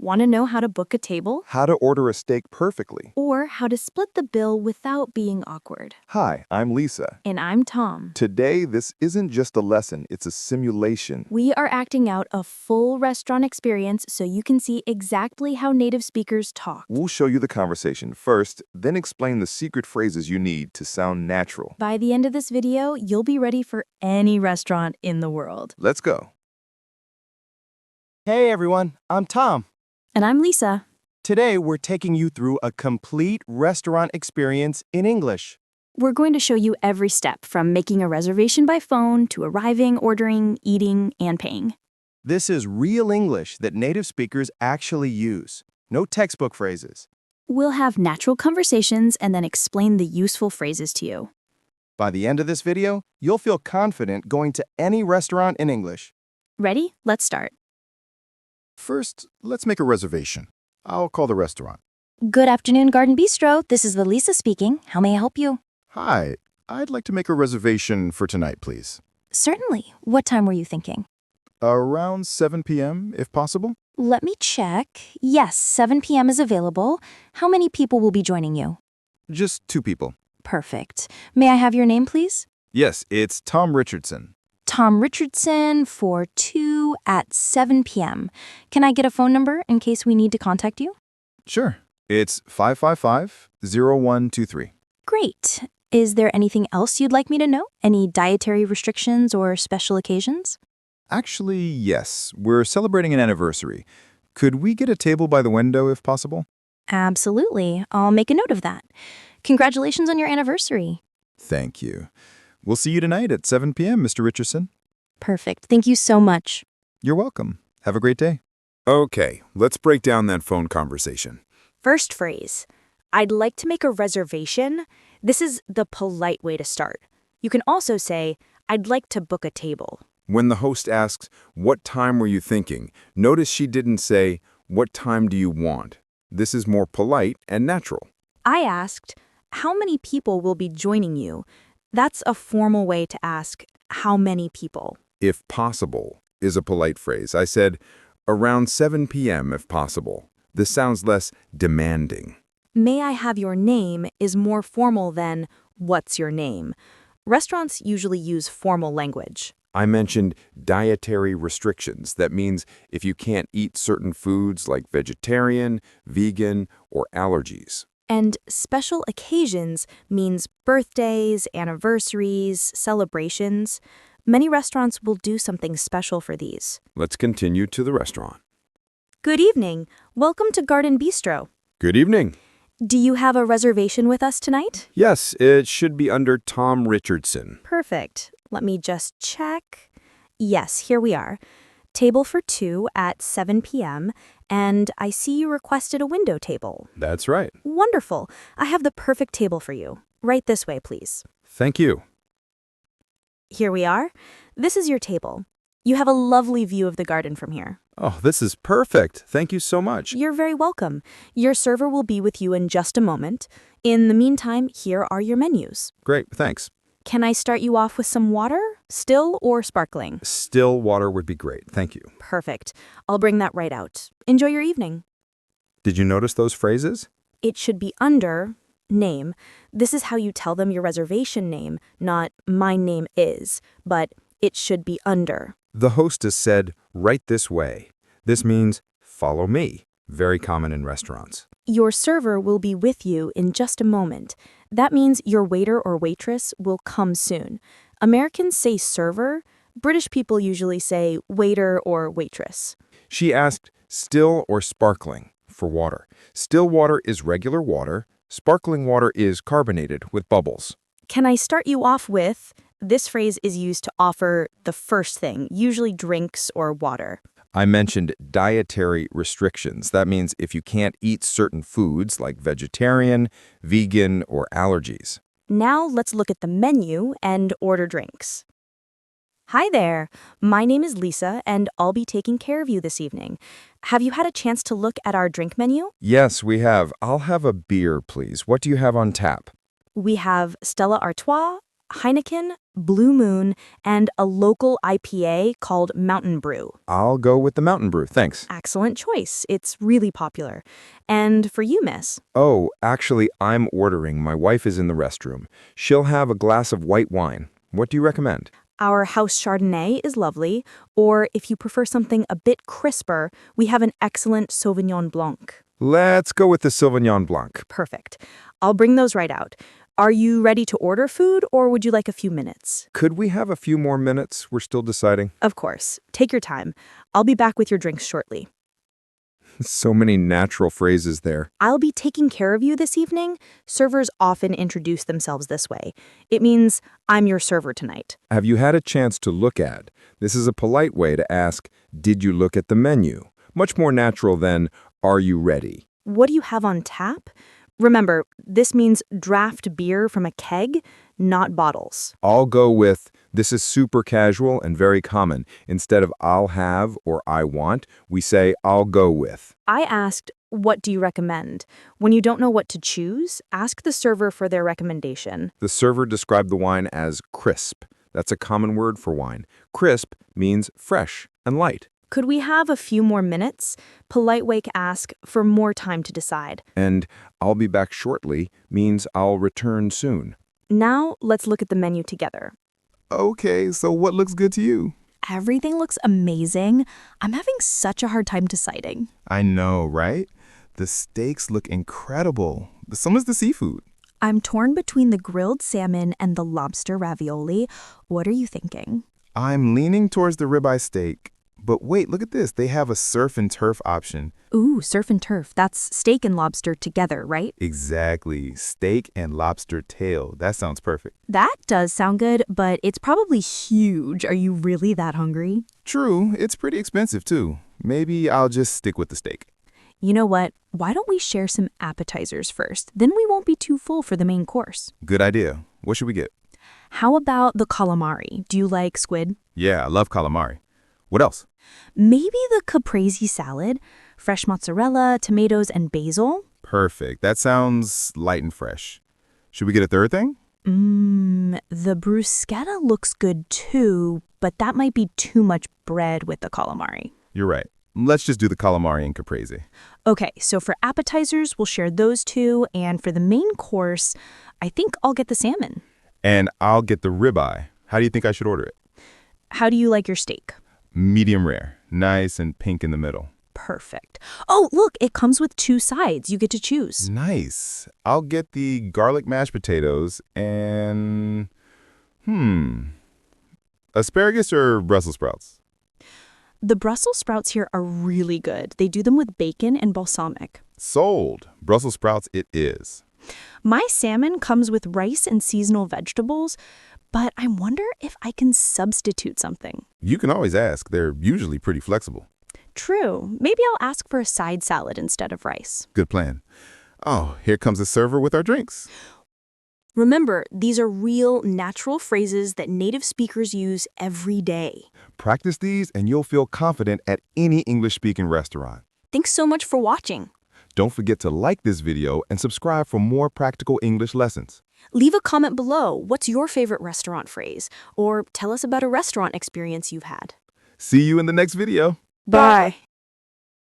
Want to know how to book a table? How to order a steak perfectly. Or how to split the bill without being awkward? Hi, I'm Lisa. And I'm Tom. Today, this isn't just a lesson, it's a simulation. We are acting out a full restaurant experience so you can see exactly how native speakers talk. We'll show you the conversation first, then explain the secret phrases you need to sound natural. By the end of this video, you'll be ready for any restaurant in the world. Let's go. Hey everyone, I'm Tom. And I'm Lisa. Today we're taking you through a complete restaurant experience in English. We're going to show you every step from making a reservation by phone to arriving, ordering, eating, and paying. This is real English that native speakers actually use. No textbook phrases. We'll have natural conversations and then explain the useful phrases to you. By the end of this video, you'll feel confident going to any restaurant in English. Ready? Let's start. First, let's make a reservation. I'll call the restaurant. Good afternoon, Garden Bistro. This is Lisa speaking. How may I help you? Hi, I'd like to make a reservation for tonight, please. Certainly. What time were you thinking? Around 7 p.m., if possible? Let me check. Yes, 7 p.m. is available. How many people will be joining you? Just 2 people. Perfect. May I have your name, please? Yes, it's Tom Richardson. Tom Richardson for 2 at 7 p.m. Can I get a phone number in case we need to contact you? Sure. It's 555-0123. Great. Is there anything else you'd like me to know? Any dietary restrictions or special occasions? Actually, yes. We're celebrating an anniversary. Could we get a table by the window if possible? Absolutely. I'll make a note of that. Congratulations on your anniversary. Thank you. We'll see you tonight at 7 p.m., Mr. Richardson. Perfect. Thank you so much. You're welcome. Have a great day. Okay, let's break down that phone conversation. First phrase, I'd like to make a reservation. This is the polite way to start. You can also say, I'd like to book a table. When the host asks, what time were you thinking? Notice she didn't say, what time do you want? This is more polite and natural. I asked, how many people will be joining you? That's a formal way to ask, how many people? If possible is a polite phrase. I said, around 7 p.m. if possible. This sounds less demanding. May I have your name is more formal than, what's your name? Restaurants usually use formal language. I mentioned dietary restrictions. That means if you can't eat certain foods like vegetarian, vegan, or allergies. And special occasions means birthdays, anniversaries, celebrations. Many restaurants will do something special for these. Let's continue to the restaurant. Good evening. Welcome to Garden Bistro. Good evening. Do you have a reservation with us tonight? Yes, it should be under Tom Richardson. Perfect. Let me just check. Yes, here we are. Table for 2 at 7 p.m., and I see you requested a window table. That's right. Wonderful. I have the perfect table for you. Right this way, please. Thank you. Here we are. This is your table. You have a lovely view of the garden from here. Oh, this is perfect. Thank you so much. You're very welcome. Your server will be with you in just a moment. In the meantime, here are your menus. Great, thanks. Can I start you off with some water? Still or sparkling? Still water would be great. Thank you. Perfect. I'll bring that right out. Enjoy your evening. Did you notice those phrases? It should be under name. This is how you tell them your reservation name, not my name is, but it should be under. The hostess said, right this way. This means follow me. Very common in restaurants. Your server will be with you in just a moment. That means your waiter or waitress will come soon. Americans say server. British people usually say waiter or waitress. She asked, still or sparkling for water. Still water is regular water. Sparkling water is carbonated with bubbles. Can I start you off with? This phrase is used to offer the first thing, usually drinks or water. I mentioned dietary restrictions. That means if you can't eat certain foods like vegetarian, vegan, or allergies. Now let's look at the menu and order drinks. Hi there. My name is Lisa, and I'll be taking care of you this evening. Have you had a chance to look at our drink menu? Yes, we have. I'll have a beer, please. What do you have on tap? We have Stella Artois, Heineken, Blue Moon, and a local IPA called Mountain Brew. I'll go with the Mountain Brew, thanks. Excellent choice. It's really popular. And for you, miss? Oh, actually, I'm ordering. My wife is in the restroom. She'll have a glass of white wine. What do you recommend? Our house Chardonnay is lovely, or if you prefer something a bit crisper, we have an excellent Sauvignon Blanc. Let's go with the Sauvignon Blanc. Perfect. I'll bring those right out. Are you ready to order food, or would you like a few minutes? Could we have a few more minutes? We're still deciding. Of course. Take your time. I'll be back with your drinks shortly. So many natural phrases there. I'll be taking care of you this evening. Servers often introduce themselves this way. It means, I'm your server tonight. Have you had a chance to look at? This is a polite way to ask, did you look at the menu? Much more natural than, are you ready? What do you have on tap? Remember, this means draft beer from a keg, not bottles. I'll go with, this is super casual and very common. Instead of I'll have or I want, we say I'll go with. I asked, what do you recommend? When you don't know what to choose, ask the server for their recommendation. The server described the wine as crisp. That's a common word for wine. Crisp means fresh and light. Could we have a few more minutes? Polite Wake ask for more time to decide. And I'll be back shortly means I'll return soon. Now, let's look at the menu together. Okay, so what looks good to you? Everything looks amazing. I'm having such a hard time deciding. I know, right? The steaks look incredible. So is the seafood. I'm torn between the grilled salmon and the lobster ravioli. What are you thinking? I'm leaning towards the ribeye steak. But wait, look at this. They have a surf and turf option. Ooh, surf and turf. That's steak and lobster together, right? Exactly. Steak and lobster tail. That sounds perfect. That does sound good, but it's probably huge. Are you really that hungry? True, it's pretty expensive too. Maybe I'll just stick with the steak. You know what? Why don't we share some appetizers first? Then we won't be too full for the main course. Good idea. What should we get? How about the calamari? Do you like squid? Yeah, I love calamari. What else? Maybe the caprese salad, fresh mozzarella, tomatoes, and basil? Perfect. That sounds light and fresh. Should we get a third thing? The bruschetta looks good too, but that might be too much bread with the calamari. You're right. Let's just do the calamari and caprese. Okay, so for appetizers, we'll share those two, and for the main course, I think I'll get the salmon. And I'll get the ribeye. How do you think I should order it? How do you like your steak? Medium rare. Nice and pink in the middle. Perfect. Oh, look, it comes with 2 sides. You get to choose. Nice. I'll get the garlic mashed potatoes and... asparagus or Brussels sprouts? The Brussels sprouts here are really good. They do them with bacon and balsamic. Sold. Brussels sprouts it is. My salmon comes with rice and seasonal vegetables, but I wonder if I can substitute something. You can always ask. They're usually pretty flexible. True. Maybe I'll ask for a side salad instead of rice. Good plan. Oh, here comes the server with our drinks. Remember, these are real, natural phrases that native speakers use every day. Practice these and you'll feel confident at any English-speaking restaurant. Thanks so much for watching. Don't forget to like this video and subscribe for more practical English lessons. Leave a comment below. What's your favorite restaurant phrase? Or tell us about a restaurant experience you've had. See you in the next video. Bye.